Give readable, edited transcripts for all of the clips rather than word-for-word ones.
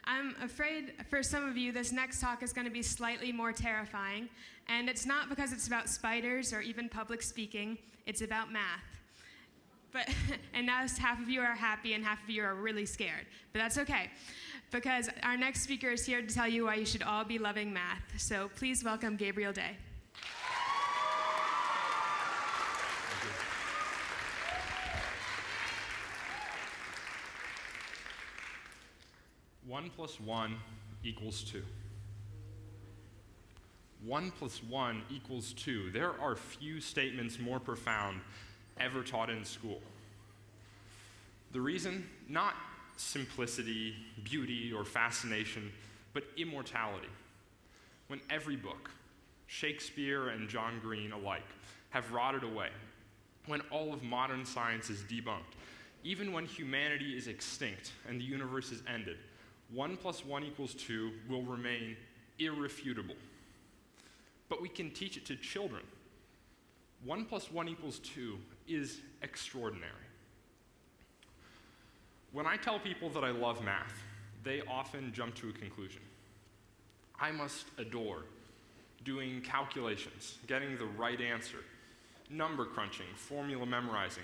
I'm afraid for some of you this next talk is going to be slightly more terrifying, and it's not because it's about spiders or even public speaking, it's about math. And now half of you are happy and half of you are really scared, but that's okay, because our next speaker is here to tell you why you should all be loving math. So please welcome Gabriel Day. One plus one equals 2. 1 plus 1 equals 2. There are few statements more profound ever taught in school. The reason? Not simplicity, beauty, or fascination, but immortality. When every book, Shakespeare and John Green alike, have rotted away, when all of modern science is debunked, even when humanity is extinct and the universe is ended, 1 plus 1 equals 2 will remain irrefutable. But we can teach it to children. 1 plus 1 equals 2 is extraordinary. When I tell people that I love math, they often jump to a conclusion. I must adore doing calculations, getting the right answer, number crunching, formula memorizing.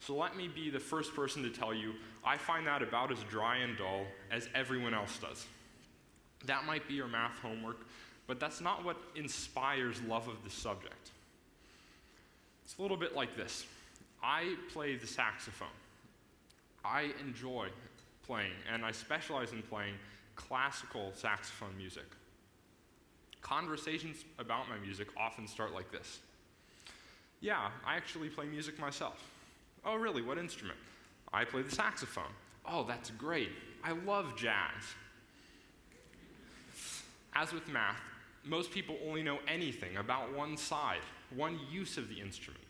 So let me be the first person to tell you, I find that about as dry and dull as everyone else does. That might be your math homework, but that's not what inspires love of the subject. It's a little bit like this. I play the saxophone. I enjoy playing, and I specialize in playing classical saxophone music. Conversations about my music often start like this. Yeah, I actually play music myself. Oh, really? What instrument? I play the saxophone. Oh, that's great. I love jazz. As with math, most people only know anything about one side, one use of the instrument.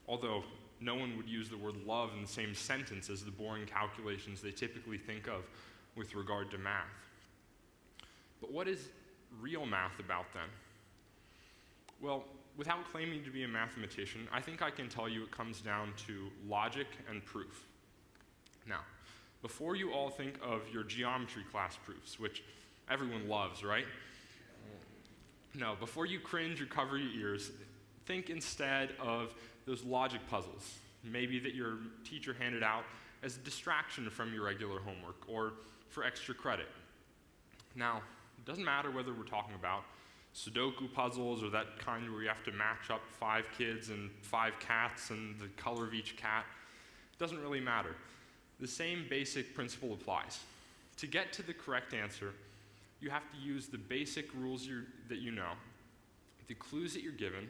Although no one would use the word love in the same sentence as the boring calculations they typically think of with regard to math. But what is real math about then? Well, without claiming to be a mathematician, I think I can tell you it comes down to logic and proof. Now, before you all think of your geometry class proofs, which everyone loves, right? No, before you cringe or cover your ears, think instead of those logic puzzles, maybe that your teacher handed out as a distraction from your regular homework or for extra credit. Now, it doesn't matter whether we're talking about Sudoku puzzles or that kind where you have to match up 5 kids and 5 cats and the color of each cat. It doesn't really matter. The same basic principle applies. To get to the correct answer, you have to use the basic rules that you know, the clues that you're given,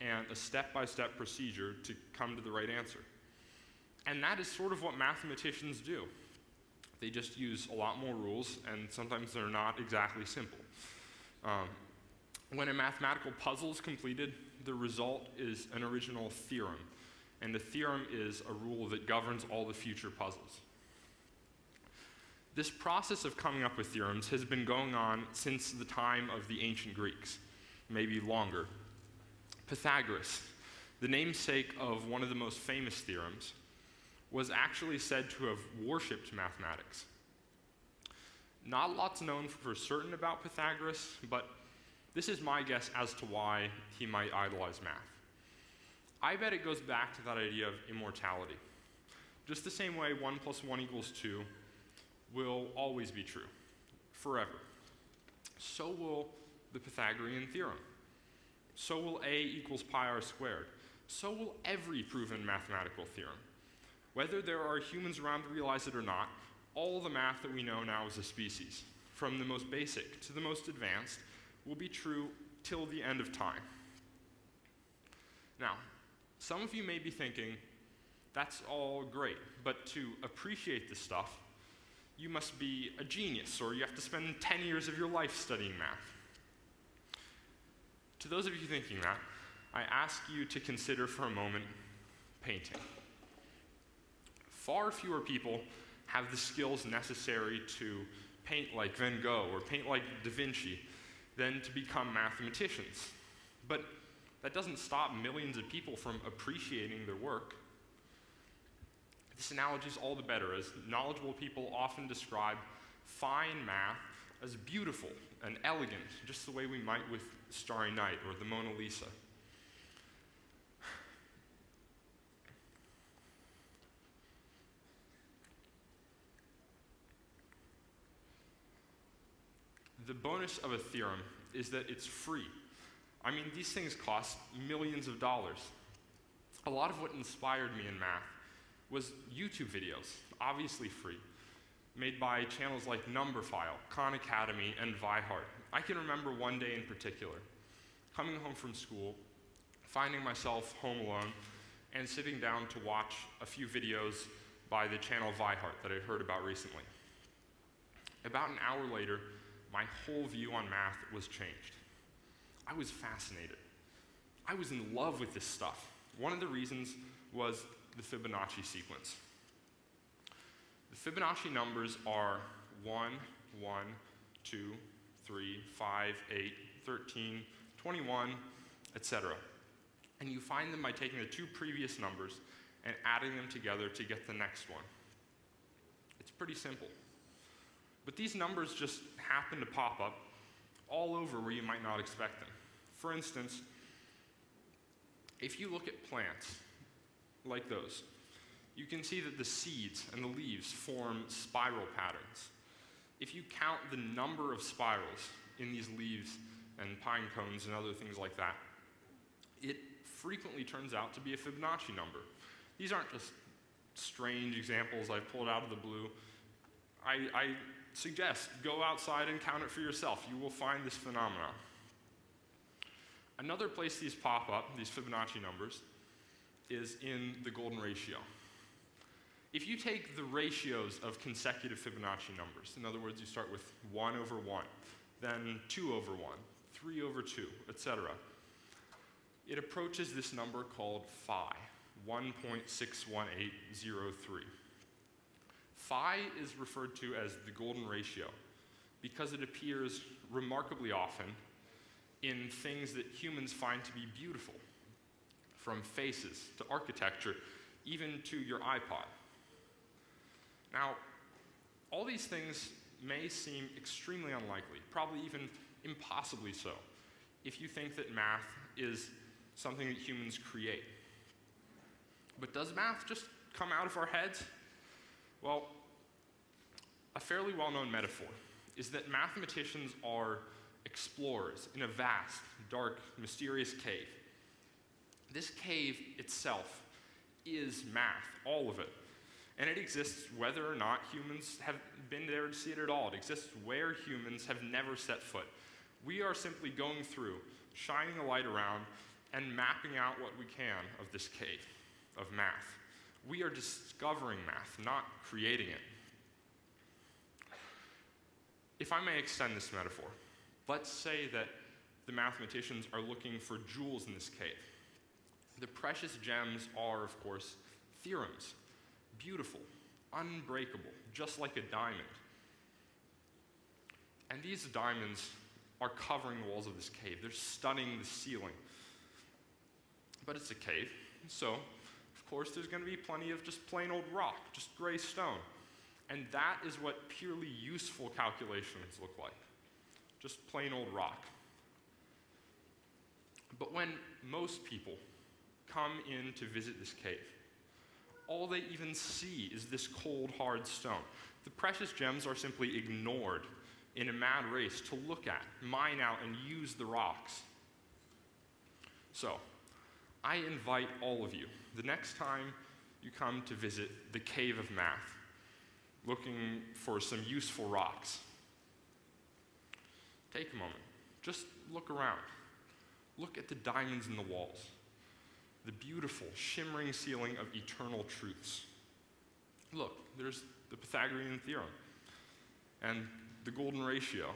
and a step-by-step procedure to come to the right answer. And that is sort of what mathematicians do. They just use a lot more rules, and sometimes they're not exactly simple. When a mathematical puzzle is completed, the result is an original theorem. And the theorem is a rule that governs all the future puzzles. This process of coming up with theorems has been going on since the time of the ancient Greeks, maybe longer. Pythagoras, the namesake of one of the most famous theorems, was actually said to have worshipped mathematics. Not a lot's known for certain about Pythagoras, but this is my guess as to why he might idolize math. I bet it goes back to that idea of immortality. Just the same way 1 plus 1 equals 2 will always be true, forever. So will the Pythagorean theorem. So will a equals pi r squared. So will every proven mathematical theorem. Whether there are humans around to realize it or not, all the math that we know now as a species, from the most basic to the most advanced, will be true till the end of time. Now, some of you may be thinking, that's all great, but to appreciate this stuff, you must be a genius, or you have to spend 10 years of your life studying math. To those of you thinking that, I ask you to consider for a moment painting. Far fewer people have the skills necessary to paint like Van Gogh or paint like Da Vinci than to become mathematicians. But that doesn't stop millions of people from appreciating their work. This analogy is all the better, as knowledgeable people often describe fine math as beautiful and elegant, just the way we might with Starry Night or the Mona Lisa. The bonus of a theorem is that it's free. I mean, these things cost millions of dollars. A lot of what inspired me in math was YouTube videos, obviously free, made by channels like Numberphile, Khan Academy, and ViHeart. I can remember one day in particular, coming home from school, finding myself home alone, and sitting down to watch a few videos by the channel ViHeart that I'd heard about recently. About an hour later, my whole view on math was changed. I was fascinated. I was in love with this stuff. One of the reasons was the Fibonacci sequence. The Fibonacci numbers are 1, 1, 2, 3, 5, 8, 13, 21, etc. And you find them by taking the two previous numbers and adding them together to get the next one. It's pretty simple. But these numbers just happen to pop up all over where you might not expect them. For instance, if you look at plants like those, you can see that the seeds and the leaves form spiral patterns. If you count the number of spirals in these leaves and pine cones and other things like that, it frequently turns out to be a Fibonacci number. These aren't just strange examples I pulled out of the blue. I suggest go outside and count it for yourself. You will find this phenomenon. Another place these pop up, these Fibonacci numbers, is in the golden ratio. If you take the ratios of consecutive Fibonacci numbers, in other words, you start with 1 over 1, then 2 over 1, 3 over 2, etc., it approaches this number called phi, 1.61803. Phi is referred to as the golden ratio because it appears remarkably often in things that humans find to be beautiful, from faces to architecture, even to your iPod. Now, all these things may seem extremely unlikely, probably even impossibly so, if you think that math is something that humans create. But does math just come out of our heads? Well, a fairly well-known metaphor is that mathematicians are explorers in a vast, dark, mysterious cave. This cave itself is math, all of it. And it exists whether or not humans have been there to see it at all. It exists where humans have never set foot. We are simply going through, shining a light around, and mapping out what we can of this cave, of math. We are discovering math, not creating it. If I may extend this metaphor, let's say that the mathematicians are looking for jewels in this cave. The precious gems are, of course, theorems. Beautiful, unbreakable, just like a diamond. And these diamonds are covering the walls of this cave. They're stunning the ceiling. But it's a cave, so, of course, there's going to be plenty of just plain old rock, just gray stone. And that is what purely useful calculations look like. Just plain old rock. But when most people come in to visit this cave, all they even see is this cold, hard stone. The precious gems are simply ignored in a mad race to look at, mine out, and use the rocks. So, I invite all of you, the next time you come to visit the cave of math, looking for some useful rocks, take a moment. Just look around. Look at the diamonds in the walls, the beautiful, shimmering ceiling of eternal truths. Look, there's the Pythagorean theorem, and the golden ratio,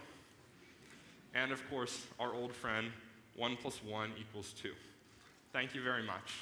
and of course, our old friend, 1 + 1 = 2. Thank you very much.